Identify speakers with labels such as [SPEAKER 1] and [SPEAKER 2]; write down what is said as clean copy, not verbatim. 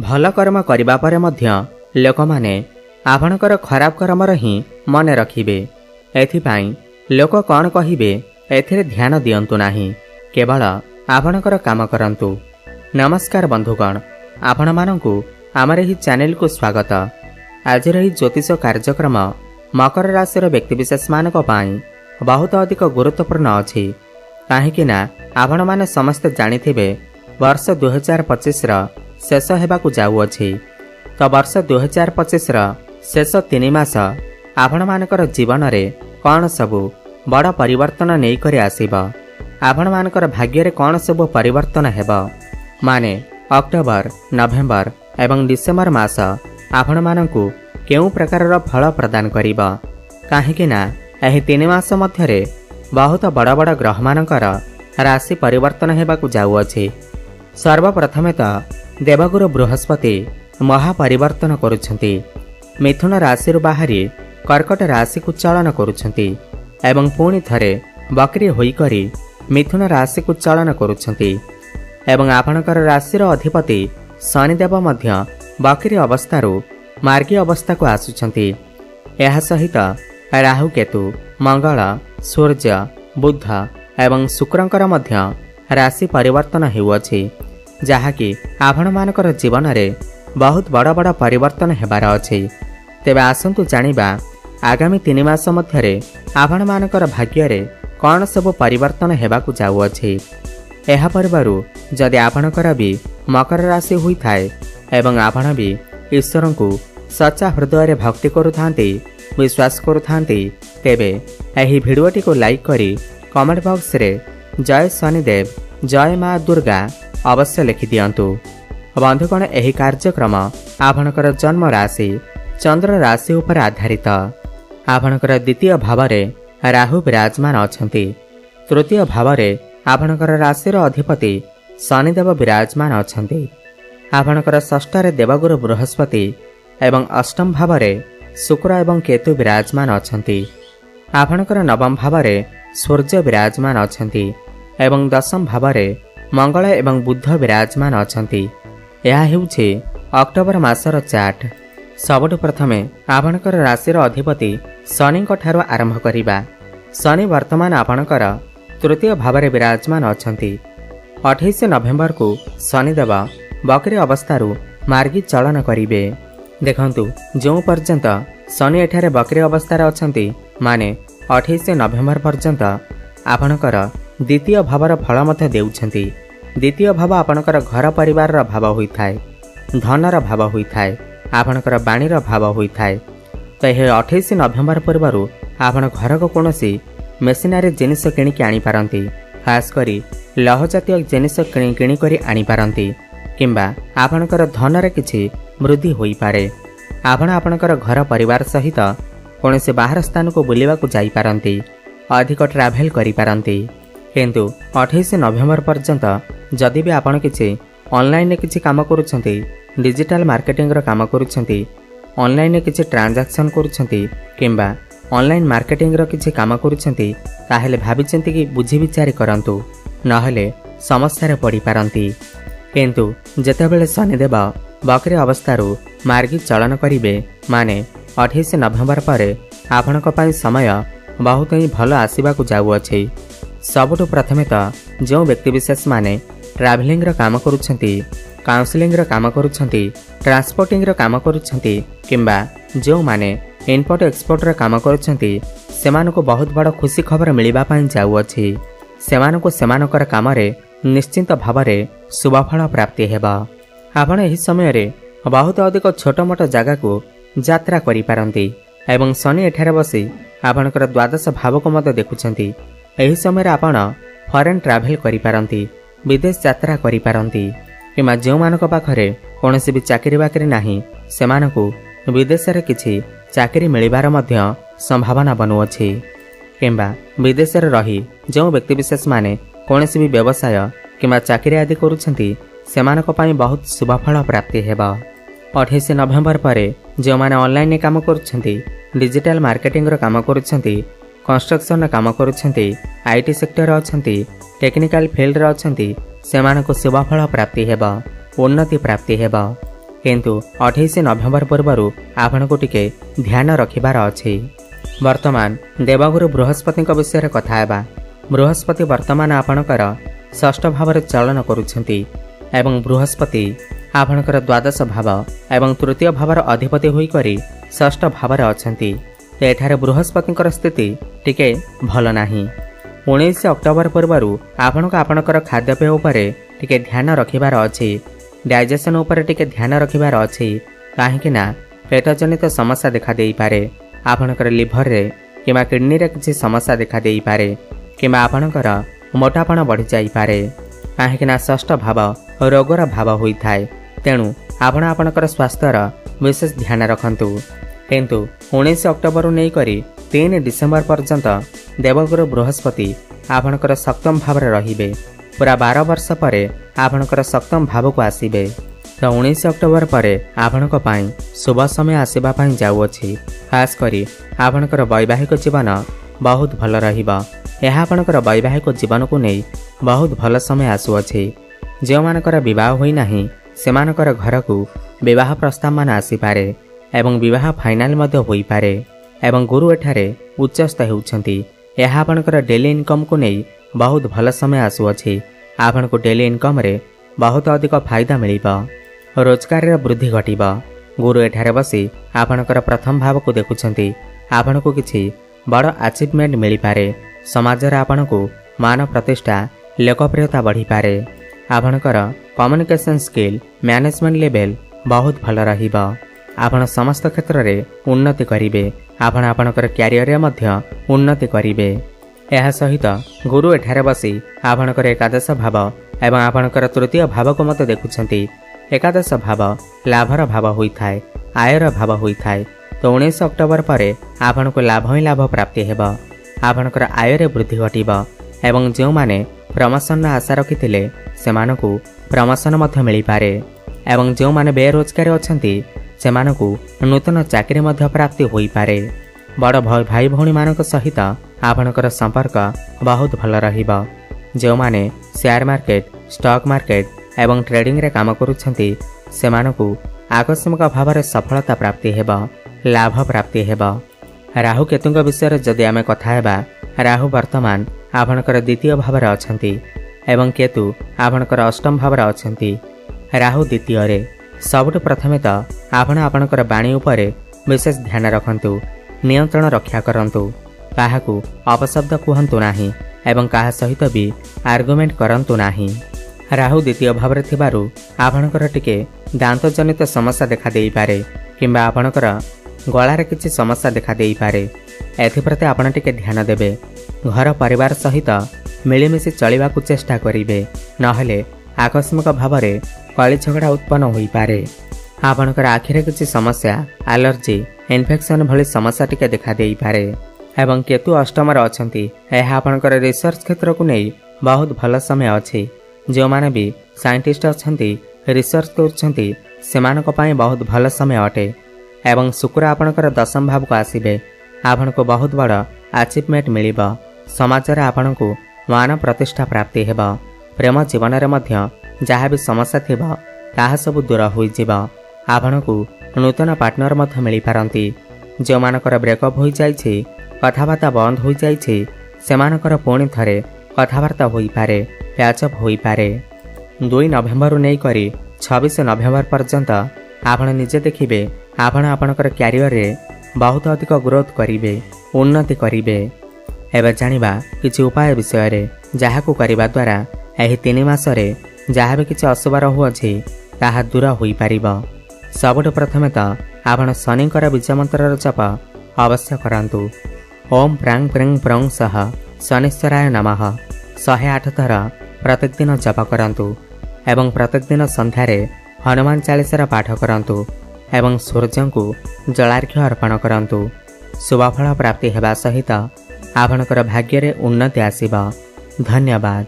[SPEAKER 1] भल कर्म करिबा परे मध्य लोकमाने आपणकर खराब कर्मर ही मन रखिबे। एथिपाई लोक कौन कहिबे एथिरे ध्यान दियंतु नाही, केवल आपणकर काम करंतु। नमस्कार बंधुगण, आपण मानंकु आमर ही चैनल को स्वागत। आज रही ज्योतिष कार्यक्रम मकर राशि व्यक्तिविशेष मानक पाई बहुत अधिक गुरुत्वपूर्ण अछि, काहेकि ना आपण माने समस्त जानिथिबे वर्ष 2025 शेष हेबाकु जाउअछि। तो वर्ष 2025 शेष 3 मास आपण मानकर जीवन रे कौन सबु बड़ परिवर्तन नहीं करे आसीबा, आपण मानकर भाग्य रे कौन सबु परिवर्तन हेबा, माने अक्टोबर, नवेम्बर एवं डिसेम्बर मास आपण मानकु केउ प्रकार फल प्रदान करिबा, काहेकि ना एही 3 मास मध्यरे बहुत बड़ बड़ ग्रह मानकर राशि परिवर्तन हेबाकु जाउअछि। सर्वप्रथमे तो देवगुरु बृहस्पति महापरिवर्तन करुछंती, मिथुन राशि बाहरी कर्कट राशि को चलन करुछंती एवं पुणी थरे बकरी होई करी मिथुन राशि को चलन करुछंती एवं आपणकर राशिर अधिपति शनिदेव मध्य बकरी अवस्थारू मार्गी अवस्था को आसुछंती। एहा सहित राहु, केतु, मंगल, सूर्य, बुध एवं शुक्रंकर मध्य राशि परिवर्तन हेउअछि, जहाँकि आपण मानकर जीवन रे बहुत बड़ बड़ परिवर्तन हेबार अछि। तेबे आसंतु जानिबा आगामी 3 मास मध्यरे आपण मानकर भाग्य रे कौन सब परिवर्तन हेबाकु जाउअछि। एहा परिबारु जदि आपणकर भी मकर राशि होई थाए एवं आपण भी ईश्वर को सच्चा हृदय रे भक्ति करुथांती, विश्वास करुथांती, तेबे एही भिडियोटी को लाइक करी कमेंट बॉक्स रे जय शनिदेव, जय माँ दुर्गा अवश्य लिखि दियंतु। बंधुगण, एही कार्यक्रम आपणकर जन्म राशि चंद्र राशि उपर आधारित। आपणकर द्वितीय भाव रे राहु विराजमान अछंती, तृतीय भाव रे आपणकर राशिर अधिपति शनिदेव विराजमान अछंती, आपणकर षष्ठ रे देवगुरु बृहस्पति एवं अष्टम भाव रे शुक्र एवं केतु विराजमान अछंती, आपणकर नवम भाव रे सूर्य विराजमान अछंती एवं दशम भाव रे मंगल एवं बुध विराजमान अछंती। यह हेउछि अक्टोबर मासर चार्ट। सबुठु प्रथमे आपणकर राशिर अधिपति शनि ठारू आरंभ करिबा। शनि वर्तमान आपणकर तृतीय भाव रे विराजमान अछंती। 28 नवेम्बर को शनिदेव बकरी अवस्थारू मार्गी चलन करिबे। देखंतु, जो पर्यंत शनि एठारे बकरी अवस्थार अछंती माने 28 नवेम्बर पर्यंत आपणकर द्वितीय भावर फल मध्य देउछंती। द्वितीय भाव आपणकर घर परिवार भाव होइथाय, धनर भाव होइथाय, आपणकर बाणीर भाव होइथाय। तो यह 28 नवेम्बर पूर्व आपण घर को कौनसी मेसिनारी जिनिस किणिकी आनी पारंती, खास करी लौह जातीय जिनिस किणिकी आनी पारंती, किंबा आपणकर धनर किछि वृद्धि होई पारे। आपण आपणकर घर परिवार सहित कौनसी बाहर स्थान को बुलिबाकू जाई पारंती, अधिक ट्राभेल करि पारंती। किंतु 28 नवेम्बर पर्यंत जदि भी आपण किछि ऑनलाइन किछि काम करूछंती, डिजिटल मार्केटिंग रो काम करूछंती, ऑनलाइन किछि ट्रांजैक्शन करूछंती, किंबा ऑनलाइन मार्केटिंग रो किछि काम करूछंती, ताहेले भाबिचंती कि बुझी विचार करंतु, नहले समस्या रे पड़ी पारंती। किंतु जेतेबेले शनिदेव बकरी अवस्थारू मार्गी चलन करिवे माने 28 नवेम्बर पर आपणक पई समय बहुत ही भल आसीबाकू जाउअछि। सबुठु प्रथमे तो जो व्यक्तिविशेष माने ट्रावेलिंग रो काम करूछंती, काउंसलिंग रो काम करूछंती, ट्रांसपोर्टिंग रो काम करूछंती, किंबा जो माने इम्पोर्ट एक्सपोर्ट रो काम करूछंती, सेमानको बहुत बड़ खुशी खबर मिलिबा पई जाउअछि। सेमानको सेमानकर काम रे निश्चिंत भाव रे शुभफल प्राप्ति हेबा। आपण एही समय रे बहुत अधिक छोट मोट जगह को यात्रा करि पारंती एवं शनि एठारे बसी आपणकर द्वादश भाव को मत देखुछंती। एही समय रे आपण फॉरेन ट्रैवल करि पारंती, विदेश यात्रा करि पारंती, किमा जो मानक पाखरे कोनोसी भी चाकरी बाकरी नाही सेमानकु विदेश रे किछि चाकरी मिलिबार मध्य संभावना बनुअछि, किंबा विदेश रे रही जो व्यक्तिविशेष माने कोनोसी भी व्यवसाय किमा चाकरी आदि करूछंती सेमानक पई बहुत शुभफल प्राप्ति हेबा। 28 नवेम्बर पर जो माने ऑनलाइन काम करूछंती, डिजिटल मार्केटिंग रो काम करूछंती, कंस्ट्रक्शन काम करूछंती, आईटी सेक्टर अछंती, टेक्निकल फील्ड रे अछंती, सेमानक शुभफल प्राप्ति हेबा, उन्नति प्राप्ति हेबा। किंतु 28 नवेम्बर पूर्व आपको टिके ध्यान रखिबार अछि। वर्तमान देवगुरु बृहस्पति विषय कथा हेबा। बृहस्पति वर्तमान आपणकर षष्ठ भाव चलन करुछंती एवं बृहस्पति आपणकर द्वादश भाव एवं तृतीय भावर अधिपति होइकरी षष्ठ भाव अछंती। एठारे बृहस्पति स्थिति टिके भल नाही। 19 अक्टोबर पूर्व आपणक आपणकर खाद्यपेय उपरे टिके ध्यान रखिबार अछि। डाइजेशन उपरे टिके ध्यान रखिबार अछि काहेकि ना पेटजनित समस्या देखा देई पारे। आपणकर लिभर रे किमा किडनी रे किछि समस्या देखा देई पारे किमा आपणकर मोटापण बढ़ी जाई पारे काहेकि ना षष्ठ भाव रोगर भाव होई थाए। तेणु आपण आपणकर स्वास्थ्यर विशेष ध्यान रखंतु। किंतु 19 अक्टोबर नहीं करी 3 डिसेम्बर पर्यंत देवगुरु बृहस्पति आपणकर सप्तम भाव रहिबे। पूरा 12 वर्ष परे आपणकर सप्तम भाव को आसीबे। तो 19 अक्टोबर परे आपणक पाई शुभ समय आसीबा पाई जाउअछि। खास करी आपणकर वैवाहिक जीवन बहुत भल रहिबा। यह आपणकर वैवाहिक जीवन को नहीं बहुत भल समय आसुअछि। जो मानकर विवाह होई नाही सेमानकर घर को विवाह प्रस्ताव मान आसीपारे एवं विवाह फाइनाल मध्य होई पारे। एवं गुरु एठारे उच्चस्थ हेउछंती। यह आपणकर डेली इनकम को नहीं बहुत भल समय आसुअछि। आपनको डेली इनकम रे बहुत अधिक फायदा मिलिबा। रोजगार रे वृद्धि घटिबा। गुरु एठारे बसी आपणकर प्रथम भाव को देखुछंती। आपनको किछि बड़ अचीवमेंट मिली पारे। समाज रे आपनको मान प्रतिष्ठा लोकप्रियता बढ़ी पारे। आपणकर कम्युनिकेशन स्किल मैनेजमेंट लेवल बहुत भल रहिबा। आपण समस्त क्षेत्र रे उन्नति करिवे। आपण आपणकर कैरियर रे मध्य उन्नति करिवे। यह सहित गुरु एठारे बसी आपणकर एकादश भाव एवं आपणकर तृतीय भाव को मत देखुछंती। एकादश भाव लाभर भाव होई थाए, आयर भाव होई थाए। तो 19 अक्टोबर परे आपनको लाभ ही लाभ प्राप्ति हेबा। आपणकर आय वृद्धि घटिबा एवं जो माने प्रमोशन आशा रखिथिले सेमानकु प्रमोशन मध्य मिली पारे। एवं जो माने बेरोजगार अछंती सेमानकु नूतन चाकरी मध्य प्राप्ति होई पारे। बड़ भाई भौणी मानक सहित आपणकर संपर्क बहुत भल रहिबा। जो माने शेयर मार्केट, स्टॉक मार्केट एवं ट्रेडिंग रे काम करूछंती सेमानकु आकस्मिक भाव में सफलता प्राप्ति हेबा, लाभ प्राप्ति हेबा। राहु केतुंग विषय जदि आमे कथा हेबा, राहु वर्तमान आपणकर द्वितीय भाव में अछंती एवं केतु आपणकर अष्टम भाव में अछंती। राहु द्वितीय रे सबुठ प्रथमे तो आपण आपणकर वाणी उपरे विशेष ध्यान रखंतु, नियंत्रण रक्षा करंतु। काहाकू अपशब्द कहंतु नाही एवं काहा सहित भी आर्गुमेंट करंतु नाही। राहु द्वितीय भाव में थिबारु आपणकर टिके दांत जनित समस्या देखा देई पारे किंबा आपणकर गଳାରେ କିଛି समस्या देखा देई पारे। एथिप्रति आपण टिके ध्यान देबे। घर परिवार सहित मिलीमिशि चलिबाकू चेष्टा करिवे, नहेले आकस्मिक भाव में कली झगड़ा उत्पन्न होई पारे। आपणकर आखिरे किछि समस्या, एलर्जी, इन्फेक्शन भली समस्या टिके देखा देई पारे। एवं केतु अष्टम रे अछंती। एहा आपणकर रिसर्च क्षेत्र को नहीं बहुत भल समय अछि। जो माने भी साइंटिस्ट अछंती, रिसर्च करछंती सेमानक पई बहुत भल समय अटे। एवं शुक्र आपणकर दशम भाव को आसीबे। आपनको बहुत बड़ अचीवमेंट मिलिबा। समाज रे आपनको मान प्रतिष्ठा प्राप्ति हेबा। प्रेम जीवन रे मध्य जहाँ भी समस्या थिबा ताहा सब दूर होई जिबा। आपनको नूतन पार्टनर मध्य मिली पारंती। जो मानकर ब्रेकअप होई जाइछि, कथाबार्ता बंद होई जाइछि, सेमानकर पुणी थरे कथाबार्ता होई पारे, पैचअप होई पारे। 2 नवेम्बर नहीं करी 26 नवेम्बर पर्यंत आपण निजे देखिबे आपण आपणकर कैरियर रे बहुत अधिक ग्रोथ करिवे, उन्नति करिवे। एबे जानिबा किछि उपाय विषय रे जाहाकू करिबा द्वारा एही 3 मास रे जहाँ भी किछि अशुभ रहुअछि ताहा दूर होई पारिबा। सबुठ प्रथमे तो आपण शनिकर बीज मंत्र जप अवश्य करंतु। ओम प्रांग प्रिंग प्रंग सह शनिश्चराय नमः 108 थर प्रत्येक दिन जप करंतु। एवं प्रत्येक दिन संध्यारे हनुमान चालीसार पाठ करंतु एवं सूर्य को जलार्घ्य अर्पण करंतु। शुभफल प्राप्ति हेबा सहित आपणकर भाग्य रे उन्नति आसीबा। धन्यवाद।